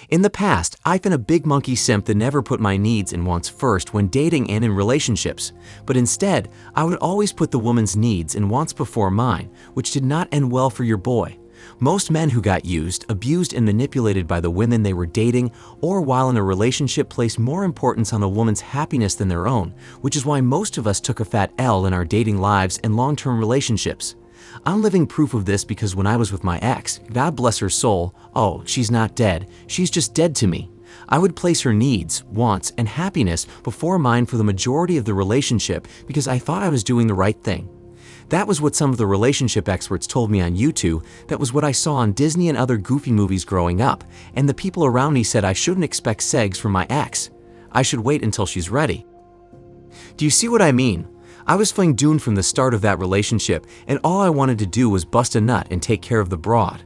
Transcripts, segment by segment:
In the past, I've been a big monkey simp that never put my needs and wants first when dating and in relationships, but instead, I would always put the woman's needs and wants before mine, which did not end well for your boy. Most men who got used, abused, and manipulated by the women they were dating or while in a relationship placed more importance on a woman's happiness than their own, which is why most of us took a fat L in our dating lives and long-term relationships. I'm living proof of this because when I was with my ex, God bless her soul, oh, she's not dead, she's just dead to me. I would place her needs, wants, and happiness before mine for the majority of the relationship because I thought I was doing the right thing. That was what some of the relationship experts told me on YouTube, that was what I saw on Disney and other goofy movies growing up, and the people around me said I shouldn't expect segs from my ex. I should wait until she's ready. Do you see what I mean? I was feeling doomed from the start of that relationship, and all I wanted to do was bust a nut and take care of the broad.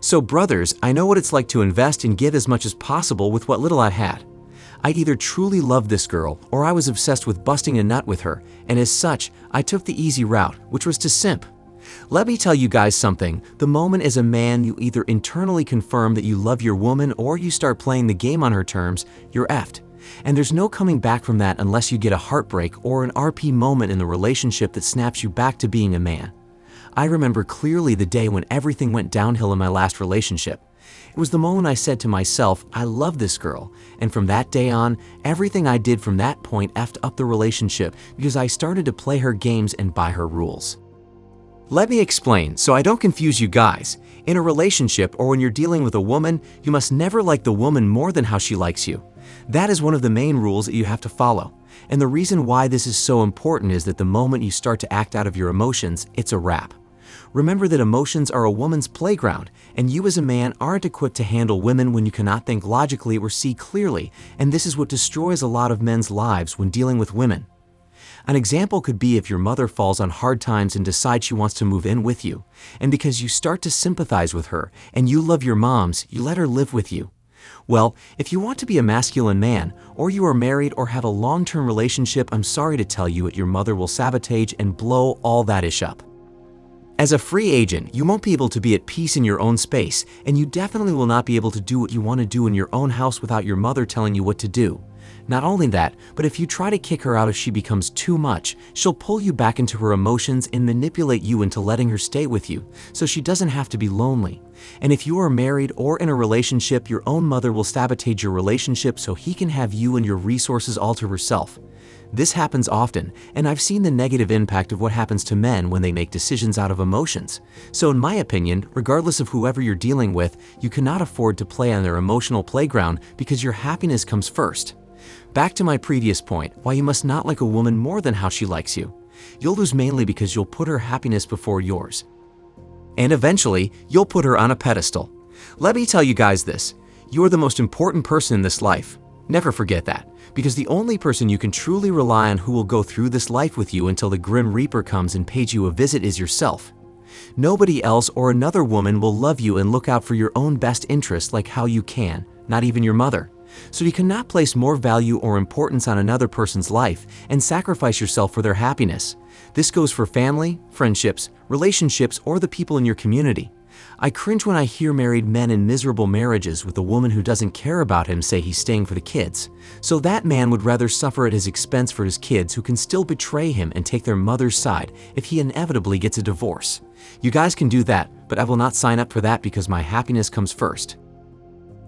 So brothers, I know what it's like to invest and give as much as possible with what little I had. I either truly loved this girl or I was obsessed with busting a nut with her, and as such, I took the easy route, which was to simp. Let me tell you guys something, the moment as a man you either internally confirm that you love your woman or you start playing the game on her terms, you're effed. And there's no coming back from that unless you get a heartbreak or an RP moment in the relationship that snaps you back to being a man. I remember clearly the day when everything went downhill in my last relationship. It was the moment I said to myself, I love this girl, and from that day on, everything I did from that point effed up the relationship because I started to play her games and by her rules. Let me explain so I don't confuse you guys. In a relationship or when you're dealing with a woman, you must never like the woman more than how she likes you. That is one of the main rules that you have to follow. And the reason why this is so important is that the moment you start to act out of your emotions, it's a wrap. Remember that emotions are a woman's playground, and you as a man aren't equipped to handle women when you cannot think logically or see clearly, and this is what destroys a lot of men's lives when dealing with women. An example could be if your mother falls on hard times and decides she wants to move in with you, and because you start to sympathize with her and you love your moms, you let her live with you. Well, if you want to be a masculine man, or you are married or have a long-term relationship, I'm sorry to tell you that your mother will sabotage and blow all that ish up. As a free agent, you won't be able to be at peace in your own space, and you definitely will not be able to do what you want to do in your own house without your mother telling you what to do. Not only that, but if you try to kick her out if she becomes too much, she'll pull you back into her emotions and manipulate you into letting her stay with you, so she doesn't have to be lonely. And if you are married or in a relationship, your own mother will sabotage your relationship so he can have you and your resources all to herself. This happens often, and I've seen the negative impact of what happens to men when they make decisions out of emotions. So in my opinion, regardless of whoever you're dealing with, you cannot afford to play on their emotional playground because your happiness comes first. Back to my previous point, why you must not like a woman more than how she likes you. You'll lose mainly because you'll put her happiness before yours. And eventually, you'll put her on a pedestal. Let me tell you guys this, you are the most important person in this life. Never forget that, because the only person you can truly rely on who will go through this life with you until the Grim Reaper comes and pays you a visit is yourself. Nobody else or another woman will love you and look out for your own best interest like how you can, not even your mother. So you cannot place more value or importance on another person's life and sacrifice yourself for their happiness. This goes for family, friendships, relationships, or the people in your community. I cringe when I hear married men in miserable marriages with a woman who doesn't care about him say he's staying for the kids. So that man would rather suffer at his expense for his kids who can still betray him and take their mother's side if he inevitably gets a divorce. You guys can do that, but I will not sign up for that because my happiness comes first.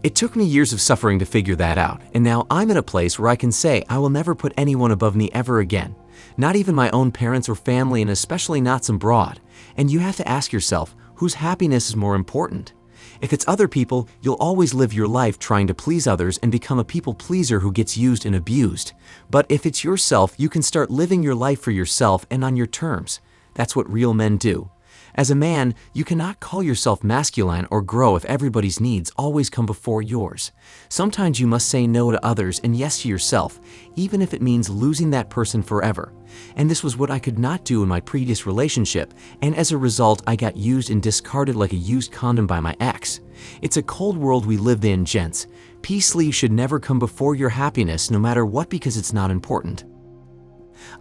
It took me years of suffering to figure that out, and now I'm at a place where I can say I will never put anyone above me ever again. Not even my own parents or family, and especially not some broad. And you have to ask yourself, whose happiness is more important? If it's other people, you'll always live your life trying to please others and become a people pleaser who gets used and abused. But if it's yourself, you can start living your life for yourself and on your terms. That's what real men do. As a man, you cannot call yourself masculine or grow if everybody's needs always come before yours. Sometimes you must say no to others and yes to yourself, even if it means losing that person forever. And this was what I could not do in my previous relationship, and as a result, I got used and discarded like a used condom by my ex. It's a cold world we live in, gents. Peace leave should never come before your happiness, no matter what, because it's not important.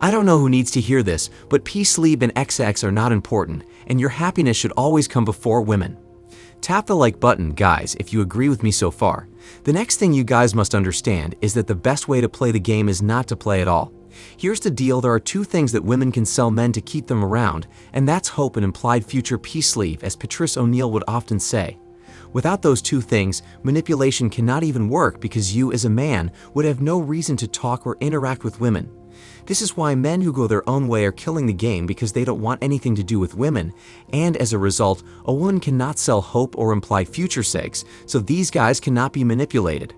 I don't know who needs to hear this, but peace, sleep, and XX are not important, and your happiness should always come before women. Tap the like button, guys, if you agree with me so far. The next thing you guys must understand is that the best way to play the game is not to play at all. Here's the deal: there are two things that women can sell men to keep them around, and that's hope and implied future peace sleeve, as Patrice O'Neill would often say. Without those two things, manipulation cannot even work because you, as a man, would have no reason to talk or interact with women. This is why men who go their own way are killing the game, because they don't want anything to do with women, and as a result, a woman cannot sell hope or imply future sex, so these guys cannot be manipulated.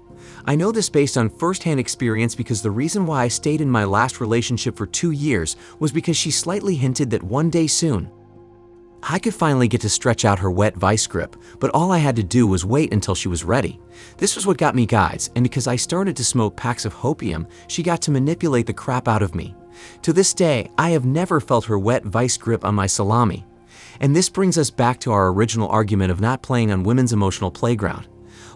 I know this based on first-hand experience because the reason why I stayed in my last relationship for 2 years was because she slightly hinted that one day soon, I could finally get to stretch out her wet vice grip, but all I had to do was wait until she was ready. This was what got me, guys, and because I started to smoke packs of hopium, she got to manipulate the crap out of me. To this day, I have never felt her wet vice grip on my salami. And this brings us back to our original argument of not playing on women's emotional playground.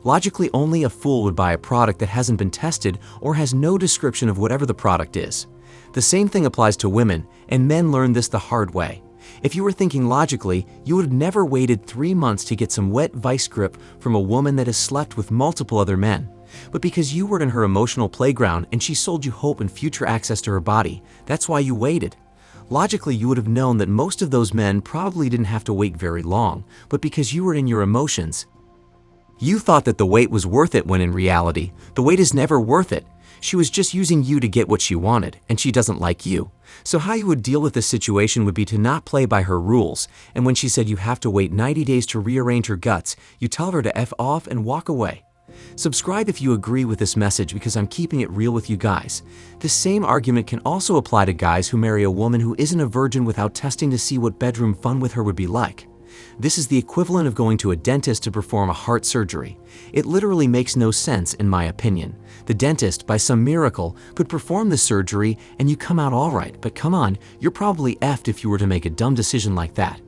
Logically, only a fool would buy a product that hasn't been tested or has no description of whatever the product is. The same thing applies to women, and men learn this the hard way. If you were thinking logically, you would have never waited 3 months to get some wet vice grip from a woman that has slept with multiple other men. But because you were in her emotional playground and she sold you hope and future access to her body, that's why you waited. Logically, you would have known that most of those men probably didn't have to wait very long, but because you were in your emotions, you thought that the wait was worth it, when in reality, the wait is never worth it. She was just using you to get what she wanted, and she doesn't like you. So how you would deal with this situation would be to not play by her rules, and when she said you have to wait 90 days to rearrange her guts, you tell her to F off and walk away. Subscribe if you agree with this message, because I'm keeping it real with you guys. The same argument can also apply to guys who marry a woman who isn't a virgin without testing to see what bedroom fun with her would be like. This is the equivalent of going to a dentist to perform a heart surgery. It literally makes no sense, in my opinion. The dentist, by some miracle, could perform the surgery and you come out all right, but come on, you're probably effed if you were to make a dumb decision like that.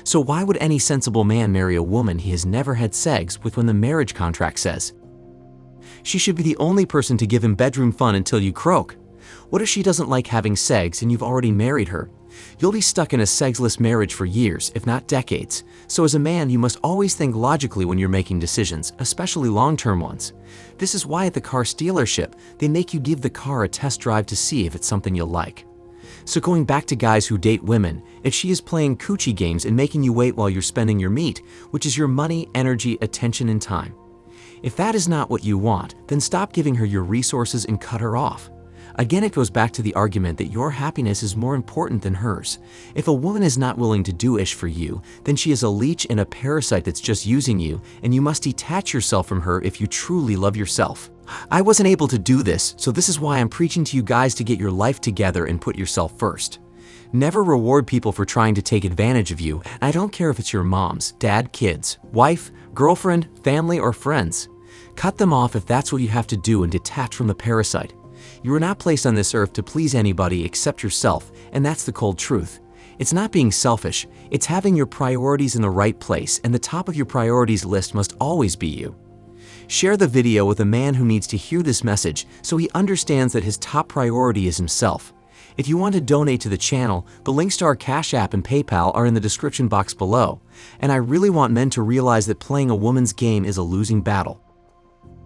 So why would any sensible man marry a woman he has never had sex with when the marriage contract says she should be the only person to give him bedroom fun until you croak? What if she doesn't like having sex and you've already married her? You'll be stuck in a sexless marriage for years, if not decades. So as a man, you must always think logically when you're making decisions, especially long-term ones. This is why at the car dealership, they make you give the car a test drive to see if it's something you'll like. So going back to guys who date women, if she is playing coochie games and making you wait while you're spending your meat, which is your money, energy, attention, and time. If that is not what you want, then stop giving her your resources and cut her off. Again, it goes back to the argument that your happiness is more important than hers. If a woman is not willing to do ish for you, then she is a leech and a parasite that's just using you, and you must detach yourself from her if you truly love yourself. I wasn't able to do this, so this is why I'm preaching to you guys to get your life together and put yourself first. Never reward people for trying to take advantage of you. I don't care if it's your mom's, dad, kids, wife, girlfriend, family, or friends. Cut them off if that's what you have to do and detach from the parasite. You are not placed on this earth to please anybody except yourself, and that's the cold truth. It's not being selfish, it's having your priorities in the right place, and the top of your priorities list must always be you. Share the video with a man who needs to hear this message so he understands that his top priority is himself. If you want to donate to the channel, the links to our Cash App and PayPal are in the description box below, and I really want men to realize that playing a woman's game is a losing battle.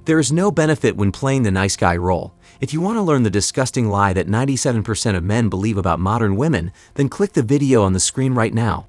There is no benefit when playing the nice guy role. If you want to learn the disgusting lie that 97% of men believe about modern women, then click the video on the screen right now.